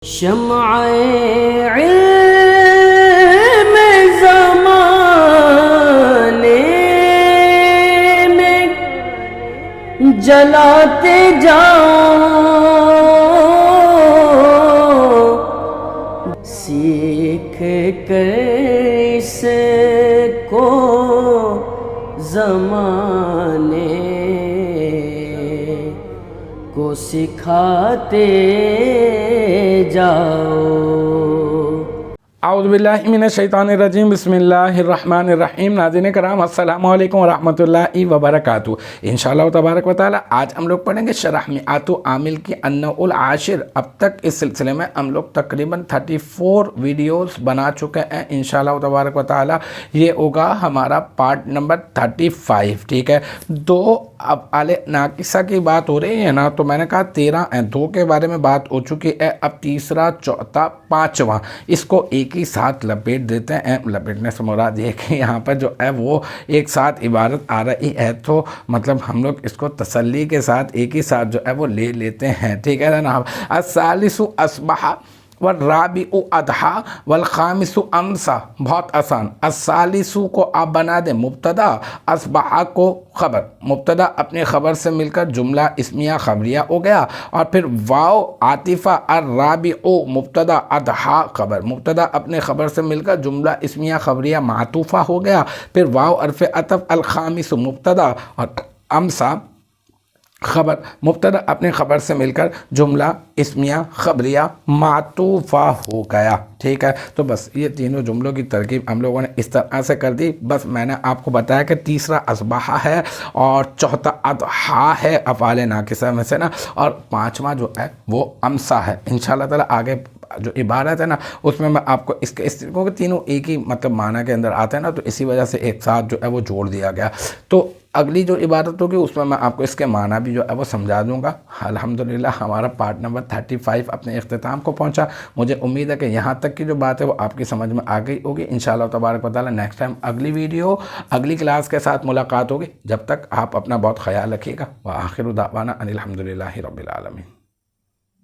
شمع علم زمانے میں جلاتے جاؤ، سیکھ کر اس کو زمانے کو سکھاتے جاؤ۔ اعوذ باللہ من الشیطان الرجیم، بسم اللہ الرحمن الرحیم۔ ناظرین کرام السلام علیکم ورحمۃ اللہ وبرکاتہ۔ انشاءاللہ تبارک و تعالی آج ہم لوگ پڑھیں گے شرح مئات عامل کی النوع العاشر۔ اب تک اس سلسلے میں ہم لوگ تقریباً 34 ویڈیوز بنا چکے ہیں۔ انشاءاللہ تبارک و تعالی یہ ہوگا ہمارا پارٹ نمبر 35، ٹھیک ہے۔ دو افعال ناقصہ کی بات ہو رہی ہے نا، تو میں نے کہا 13 ہیں، 2 کے بارے میں بات ہو چکی ہے، اب تیسرا، چوتھا، پانچواں اس کو ایک ہی ساتھ لپیٹ دیتے ہیں۔ لپیٹنے سے مراد یہ کہ یہاں پر جو ہے وہ ایک ساتھ عبارت آ رہی ہے، تو مطلب ہم لوگ اس کو تسلی کے ساتھ ایک ہی ساتھ جو ہے وہ لے لیتے ہیں، ٹھیک ہے نا۔ الثالث اصبح والرابع اضحیٰ والخامس امسیٰ، بہت آسان۔ الثالث کو آپ بنا دیں مبتدا، اصبح کو خبر، مبتدا اپنے خبر سے مل کر جملہ اسمیہ خبریہ ہو گیا، اور پھر واو عاطفہ، الرابع مبتدا، اضحیٰ خبر، مبتدا اپنے خبر سے مل کر جملہ اسمیہ خبریہ معطوفہ ہو گیا، پھر واو حرف عطف، الخامس مبتدا اور امسیٰ خبر، مبتدا اپنے خبر سے مل کر جملہ اسمیہ خبریہ معطوفہ ہو گیا، ٹھیک ہے۔ تو بس یہ تینوں جملوں کی ترکیب ہم لوگوں نے اس طرح سے کر دی۔ بس میں نے آپ کو بتایا کہ تیسرا اصبح ہے اور چوتھا اضحیٰ ہے افعال ناقصہ میں سے نا، اور پانچواں جو ہے وہ امسیٰ ہے۔ انشاءاللہ تعالی آگے جو عبارت ہے نا اس میں میں آپ کو اس کے کیونکہ تینوں ایک ہی مطلب معنی کے اندر آتے ہیں نا، تو اسی وجہ سے ایک ساتھ جو ہے وہ جوڑ دیا گیا۔ تو اگلی جو عبارت ہوگی اس میں آپ کو اس کے معنی بھی جو ہے وہ سمجھا دوں گا۔ الحمدللہ ہمارا پارٹ نمبر 35 اپنے اختتام کو پہنچا۔ مجھے امید ہے کہ یہاں تک کی جو بات ہے وہ آپ کی سمجھ میں آ گئی ہوگی۔ انشاءاللہ تبارک و تعالی نیکسٹ ٹائم اگلی ویڈیو اگلی کلاس کے ساتھ ملاقات ہوگی۔ جب تک آپ اپنا بہت خیال رکھیے گا۔ وآخر دعوانا ان الحمدللہ رب العالمین۔